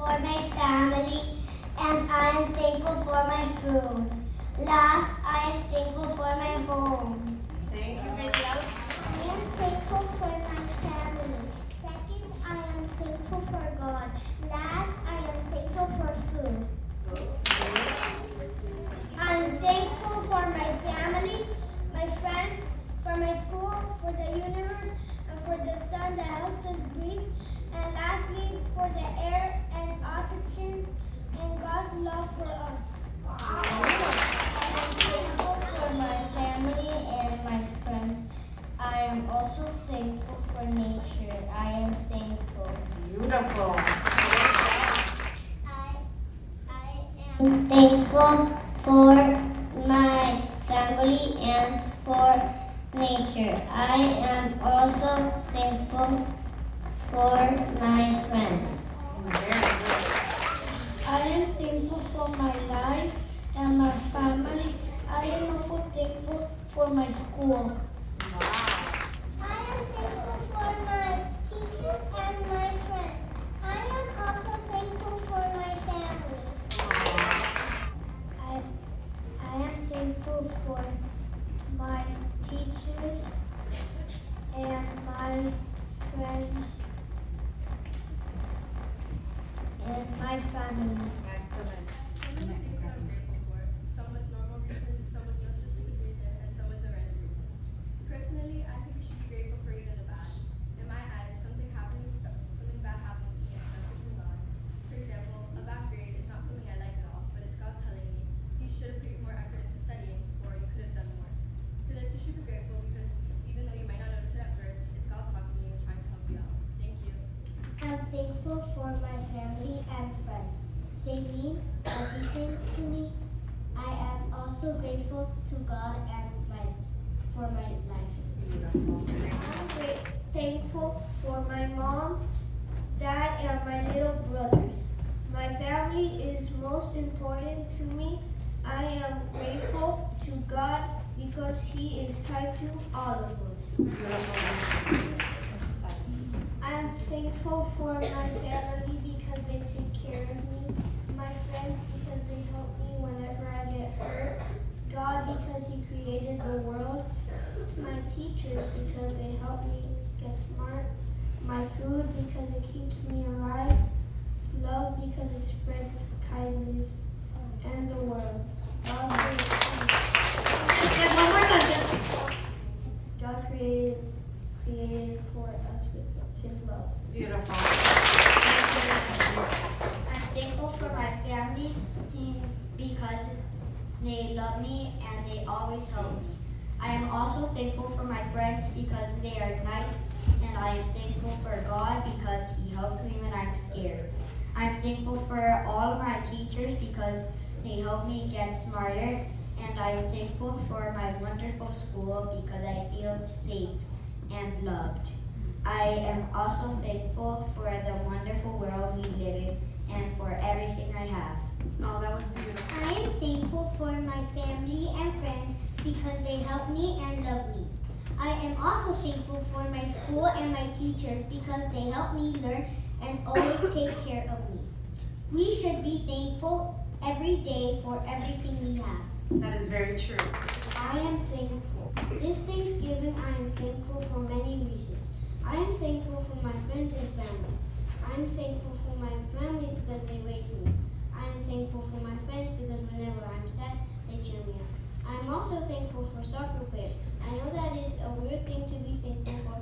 for my family, and I am thankful for my food. Last, I am thankful for my home. Thank you, Miguel. I am thankful for my family. Second, I am thankful for God. Last, I am thankful for food. I am thankful for my family, my friends, for my school, for the universe, and for the sun that helps us breathe. And lastly, for the air and oxygen and God's love for us. I am thankful for my family and my friends. I am also thankful for nature. I am thankful. Beautiful. I am thankful for my family and for nature. I am also thankful for my friends. I am thankful for my life and my family. I am also thankful for my school. I am thankful for my teachers and my friends. I am also thankful for my family. I am thankful for my teachers and my friends and my family. Excellent. So many things I'm grateful for. Some with normal reasons, some with no specific reason, and some with a random reason. Personally, I think we should be grateful for even the bad. In my eyes, something bad happening to me is message from God. For example, a bad grade is not something I like at all, but it's God telling me you should have put more effort into studying, or you could have done more. For this, you should be grateful because even though you might not notice it at first, it's God talking to you and trying to help you out. Thank you. I'm thankful for my family and friends. They mean everything to me. I am also grateful to God and for my life. I'm thankful for my mom, dad, and my little brothers. My family is most important to me. I am grateful to God because He is kind to all of us. I'm thankful for my family because they take care of me, my friends because they help me whenever I get hurt, God because He created the world, my teachers because they help me get smart, my food because it keeps me alive, love because it spreads kindness, and the world. God created for us with His love. Beautiful. I'm thankful for my family because they love me and they always help me. I am also thankful for my friends because they are nice, and I am thankful for God because He helps me when I'm scared. I'm thankful for all of my teachers because they help me get smarter, and I'm thankful for my wonderful school because I feel safe and loved. I am also thankful for the wonderful world we live in and for everything I have. Oh, that was beautiful. I am thankful for my family and friends because they help me and love me. I am also thankful for my school and my teachers because they help me learn and always take care of me. We should be thankful every day for everything we have. That is very true. I am thankful. This Thanksgiving, I am thankful for many reasons. I am thankful for my friends and family. I am thankful for my family because they raised me. I am thankful for my friends because whenever I'm sad, they cheer me up. I am also thankful for soccer players. I know that is a weird thing to be thankful for.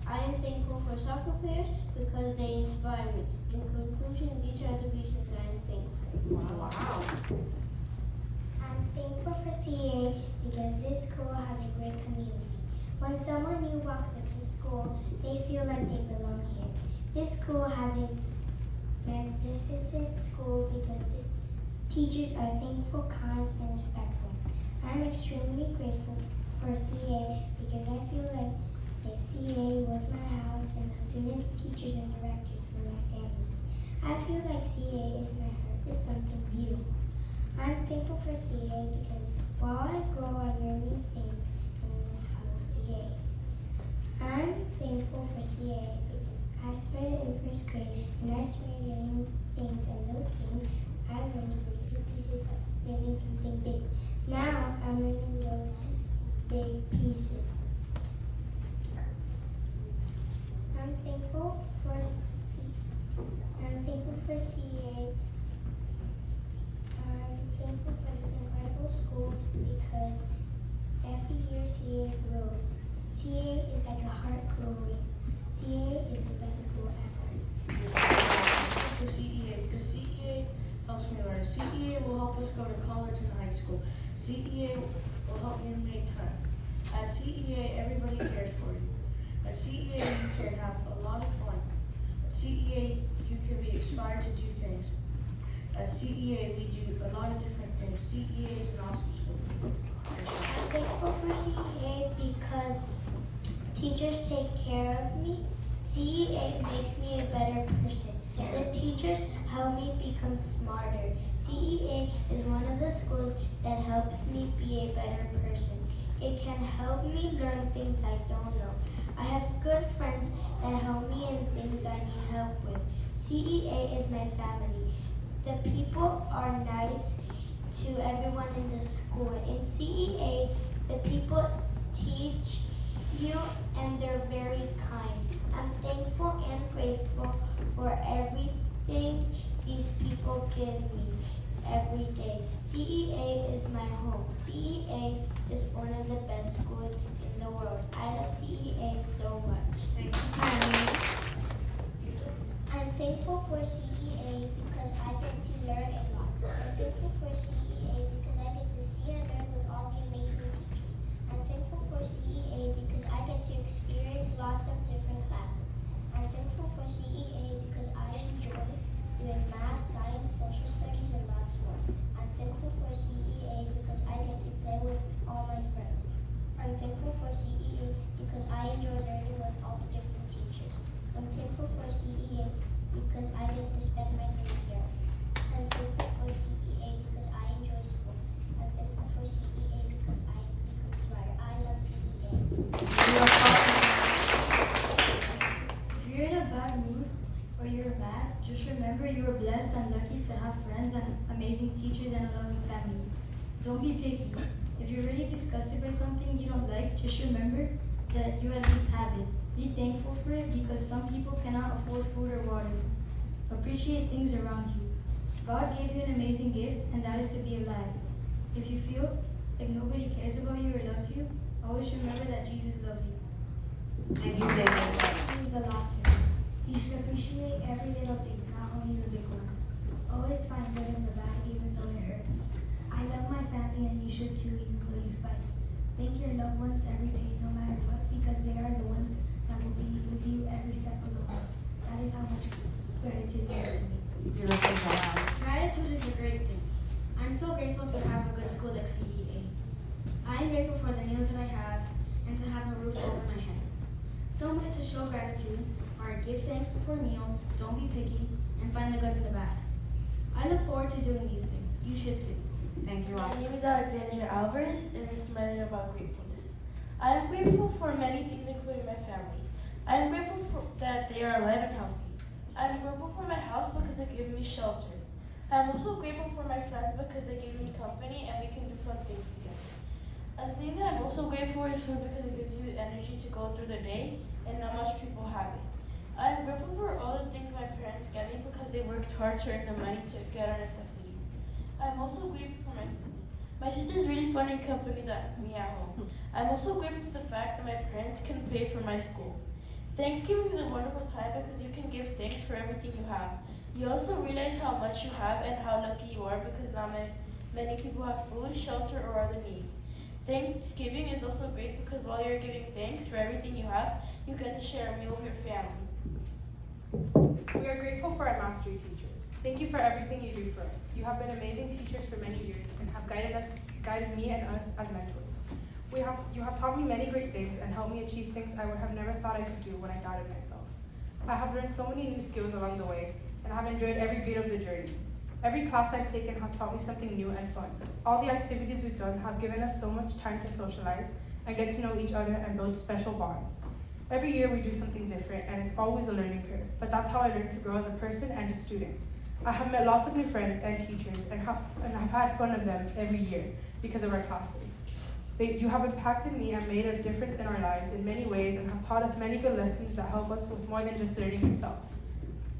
I am thankful for soccer players because they inspire me. In conclusion, these are the reasons I am thankful. Wow. I'm thankful for CA because this school has a great community. When someone new walks into school, they feel like they belong here. This school has a magnificent school because its teachers are thankful, kind, and respectful. I'm extremely grateful for CA because I feel like if CA was my house and the students, teachers, and directors were my family. I feel like CA is my heart. It's something beautiful. I'm thankful for CA because while I grow, I learn new things in the school CA. I'm thankful for CA because I started in first grade and I started learning things, and those things I learned from little pieces of learning something big. Now I'm learning those big pieces. I'm thankful for CA. I'm thankful for this incredible school because every year CA grows. CA is like a heart growing. CA is the best school ever. For CEA because CEA helps me learn. CEA will help us go to college and high school. CEA will help you make friends. At CEA, everybody cares for you. At CEA, you can have a lot of fun. At CEA, you can be inspired to do things. At CEA, we do a lot of different things. CEA is an awesome school. I'm thankful for CEA because teachers take care of me. CEA makes me a better person. The teachers help me become smarter. CEA is one of the schools that helps me be a better person. It can help me learn things I don't know. I have good friends that help me in things I need help with. CEA is my family. The people are nice to everyone in the school. In CEA, the people teach you and they're very kind. I'm thankful and grateful for everything these people give me every day. CEA is my home. CEA is one of the best schools in the world. I love CEA so much. Thank you. I'm thankful for CEA because I get to learn a lot. I'm thankful for CEA because I get to see and learn with all the amazing teachers. I'm thankful for CEA because I get to experience lots of different classes. I'm thankful for CEA because I enjoy doing math, science, social studies, and lots more. I'm thankful for CEA because I get to play with all my friends. I'm thankful for CEA because I enjoy learning with all the different teachers. I'm thankful for CEA because I get to spend my days there. I'm thankful for CEA because I enjoy school. I'm thankful for CEA because I become smarter. I love CEA. If you're in a bad mood or you're mad, just remember you are blessed and lucky to have friends and amazing teachers and a loving family. Don't be picky. If you're really disgusted by something you don't like, just remember that you at least have it. Be thankful for it because some people cannot afford food or water. Appreciate things around you. God gave you an amazing gift, and that is to be alive. If you feel like nobody cares about you or loves you, always remember that Jesus loves you. Thank you, David. It means a lot to me. You should appreciate every little thing, not only the big ones. Always find good in the bad, even though it hurts. I love my family, and you should too, even though you fight. Thank your loved ones every day, no matter what, because they are the ones that will be with you every step of the way. That is how much gratitude is to me. Beautiful job. Gratitude is a great thing. I'm so grateful to have a good school like CEA. I am grateful for the meals that I have and to have a roof over my head. Some ways to show gratitude are give thanks before meals, don't be picky, and find the good in the bad. I look forward to doing these things. You should too. Thank you, My all. name is Alexandra Alvarez, and this is my letter about gratefulness. I am grateful for many things, including my family. I am grateful that they are alive and healthy. I am grateful for my house because it gives me shelter. I am also grateful for my friends because they give me company and we can do fun things together. A thing that I'm also grateful for is food because it gives you energy to go through the day and not much people have it. I am grateful for all the things my parents get me because they worked hard to earn the money to get our necessities. I'm also grateful for my sister. My sister is really fun and accompanies me at home. I'm also grateful for the fact that my parents can pay for my school. Thanksgiving is a wonderful time because you can give thanks for everything you have. You also realize how much you have and how lucky you are because not many people have food, shelter, or other needs. Thanksgiving is also great because while you're giving thanks for everything you have, you get to share a meal with your family. We are grateful for our mastery teachers. Thank you for everything you do for us. You have been amazing teachers for many years and have guided me and us as mentors. You have taught me many great things and helped me achieve things I would have never thought I could do when I doubted myself. I have learned so many new skills along the way and have enjoyed every beat of the journey. Every class I've taken has taught me something new and fun. All the activities we've done have given us so much time to socialize and get to know each other and build special bonds. Every year we do something different, and it's always a learning curve, but that's how I learn to grow as a person and a student. I have met lots of new friends and teachers, and have had fun of them every year because of our classes. You have impacted me and made a difference in our lives in many ways and have taught us many good lessons that help us with more than just learning itself.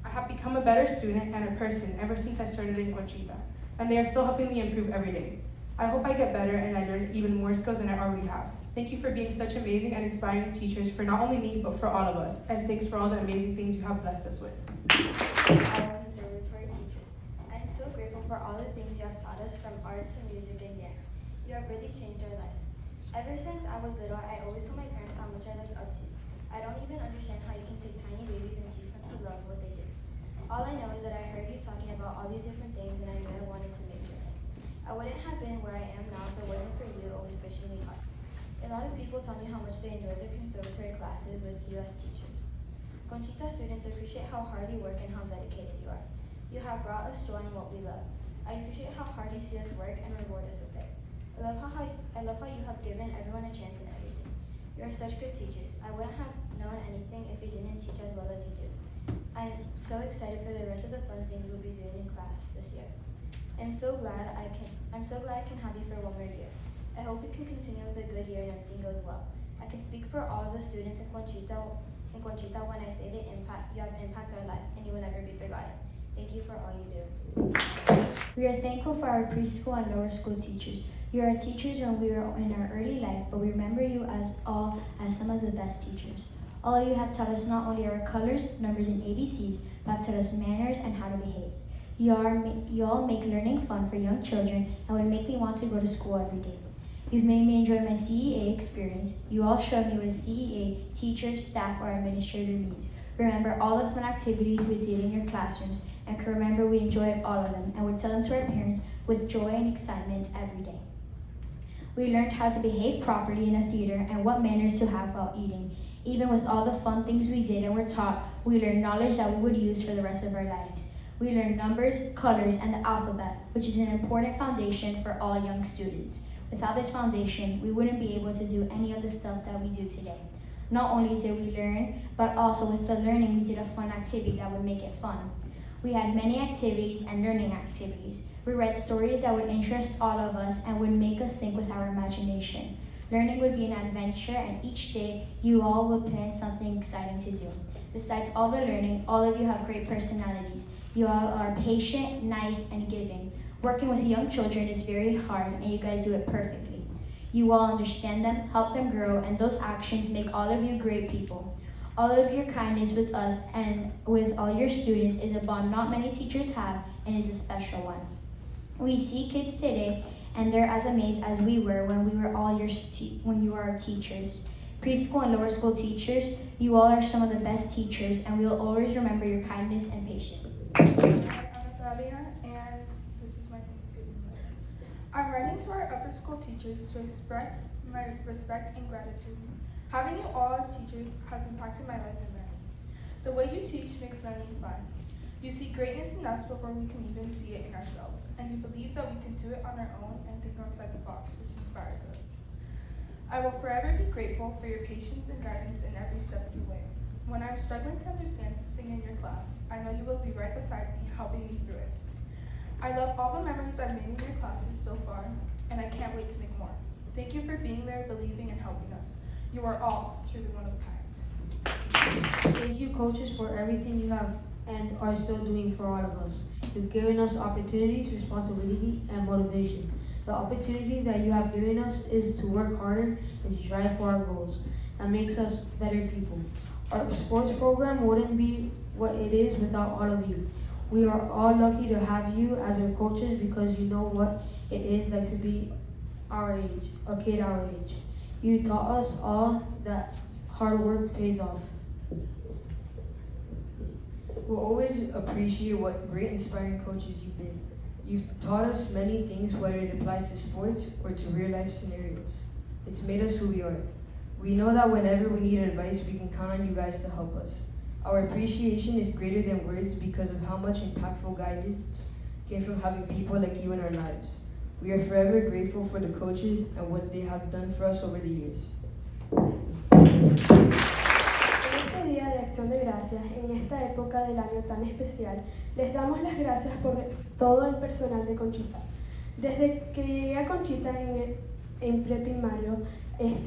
I have become a better student and a person ever since I started in Conchita, and they are still helping me improve every day. I hope I get better and I learn even more skills than I already have. Thank you for being such amazing and inspiring teachers for not only me, but for all of us, and thanks for all the amazing things you have blessed us with. Our conservatory teachers. I am so grateful for all the things you have taught us, from arts to music and dance. You have really changed our life. Ever since I was little, I always told my parents how much I looked up to you. I don't even understand how you can take tiny babies and teach them to love what they do. All I know is that I heard you talking about all these different things, and I knew I wanted to major in it. I wouldn't have been where I am now if it wasn't for you always pushing me hard. A lot of people tell me how much they enjoy the conservatory classes with you as teachers. Conchita students appreciate how hard you work and how dedicated you are. You have brought us joy in what we love. I appreciate how hard you see us work and reward us with it. I love how you have given everyone a chance in everything. You are such good teachers. I wouldn't have known anything if you didn't teach as well as you do. I am so excited for the rest of the fun things we'll be doing in class this year. I'm so glad I can have you for one more year. I hope we can continue with a good year and everything goes well. I can speak for all of the students in Conchita when I say you have impacted our life, and you will never be forgotten. Thank you for all you do. We are thankful for our preschool and lower school teachers. You are our teachers when we were in our early life, but we remember you as some of the best teachers. All of you have taught us not only our colors, numbers, and ABCs, but have taught us manners and how to behave. You all make learning fun for young children and would make me want to go to school every day. You've made me enjoy my CEA experience. You all showed me what a CEA teacher, staff, or administrator means. Remember all the fun activities we did in your classrooms, and can remember we enjoyed all of them and would tell them to our parents with joy and excitement every day. We learned how to behave properly in a theater and what manners to have while eating. Even with all the fun things we did and were taught, we learned knowledge that we would use for the rest of our lives. We learned numbers, colors, and the alphabet, which is an important foundation for all young students. Without this foundation, we wouldn't be able to do any of the stuff that we do today. Not only did we learn, but also with the learning, we did a fun activity that would make it fun. We had many activities and learning activities. We read stories that would interest all of us and would make us think with our imagination. Learning would be an adventure, and each day you all would plan something exciting to do. Besides all the learning, all of you have great personalities. You all are patient, nice, and giving. Working with young children is very hard, and you guys do it perfectly. You all understand them, help them grow, and those actions make all of you great people. All of your kindness with us and with all your students is a bond not many teachers have, and is a special one. We see kids today, and they're as amazed as we were when you were our teachers. Preschool and lower school teachers, you all are some of the best teachers, and we will always remember your kindness and patience. I'm Natalia, and this is my Thanksgiving letter. I'm writing to our upper school teachers to express my respect and gratitude. Having you all as teachers has impacted my life in learning. The way you teach makes learning fun. You see greatness in us before we can even see it in ourselves, and you believe that we can do it on our own and think outside the box, which inspires us. I will forever be grateful for your patience and guidance in every step of the way. When I'm struggling to understand something in your class, I know you will be right beside me, helping me through it. I love all the memories I've made in your classes so far, and I can't wait to make more. Thank you for being there, believing, and helping us. You are all truly one of a kind. Thank you, coaches, for everything you have and are still doing for all of us. You've given us opportunities, responsibility, and motivation. The opportunity that you have given us is to work harder and to strive for our goals. That makes us better people. Our sports program wouldn't be what it is without all of you. We are all lucky to have you as our coaches because you know what it is like to be our age, a kid our age. You taught us all that hard work pays off. We'll always appreciate what great inspiring coaches you've been. You've taught us many things, whether it applies to sports or to real life scenarios. It's made us who we are. We know that whenever we need advice, we can count on you guys to help us. Our appreciation is greater than words because of how much impactful guidance came from having people like you in our lives. We are forever grateful for the coaches and what they have done for us over the years. Día de Acción de Gracias, en esta época del año tan especial, les damos las gracias por todo el personal de Conchita. Desde que llegué a Conchita en preprimario,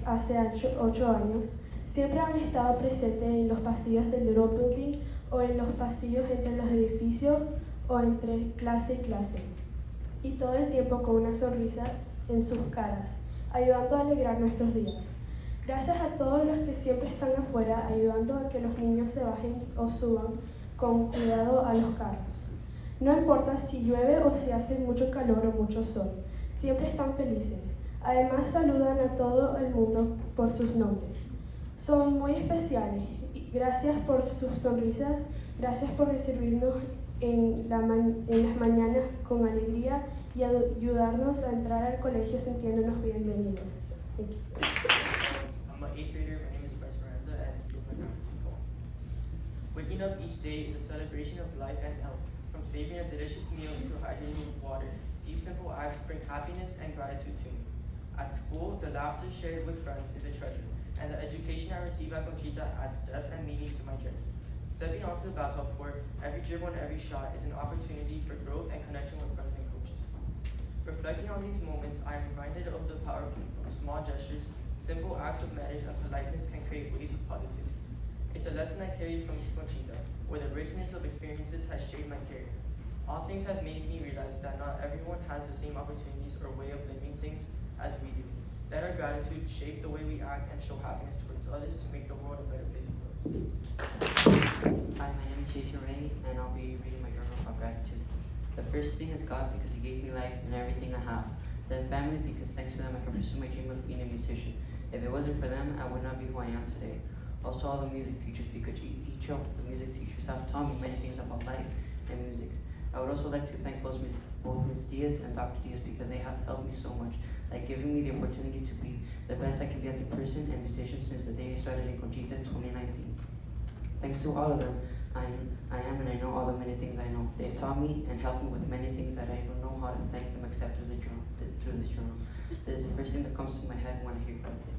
hace 8 años, siempre han estado presentes en los pasillos del Drop Building o en los pasillos entre los edificios o entre clase y clase. Y todo el tiempo con una sonrisa en sus caras, ayudando a alegrar nuestros días. Gracias a todos los que siempre están afuera ayudando a que los niños se bajen o suban con cuidado a los carros. No importa si llueve o si hace mucho calor o mucho sol, siempre están felices. Además saludan a todo el mundo por sus nombres. Son muy especiales. Gracias por sus sonrisas, gracias por recibirnos en las mañanas con alegría y ayudarnos a entrar al colegio sintiéndonos bienvenidos. Thank you. I'm an 8th grader. My name is Bryce Miranda, and here's my gratitude poem. Waking up each day is a celebration of life and health. From savoring a delicious meal to hydrating with water, these simple acts bring happiness and gratitude to me. At school, the laughter shared with friends is a treasure, and the education I receive at Conchita adds depth and meaning to my journey. Stepping onto the basketball court, every dribble and every shot is an opportunity for growth and connection with friends and coaches. Reflecting on these moments, I am reminded of the power of small gestures. Simple acts of manners and politeness can create waves of positivity. It's a lesson I carry from Conchita, where the richness of experiences has shaped my career. All things have made me realize that not everyone has the same opportunities or way of living things as we do. Let our gratitude shape the way we act and show happiness towards others to make the world a better place for us. Hi, my name is Jason Ray, and I'll be reading my journal of gratitude. The first thing is God, because He gave me life and everything I have. Then family, because thanks to them I can pursue my dream of being a musician. If it wasn't for them, I would not be who I am today. Also all the music teachers, because each of the music teachers have taught me many things about life and music. I would also like to thank both Ms. Diaz and Dr. Diaz because they have helped me so much, like giving me the opportunity to be the best I can be as a person and musician since the day I started in Conchita in 2019. Thanks to all of them, I am and I know all the many things I know. They've taught me and helped me with many things that I don't know how to thank them except through this journal. This is the first thing that comes to my head when I hear gratitude.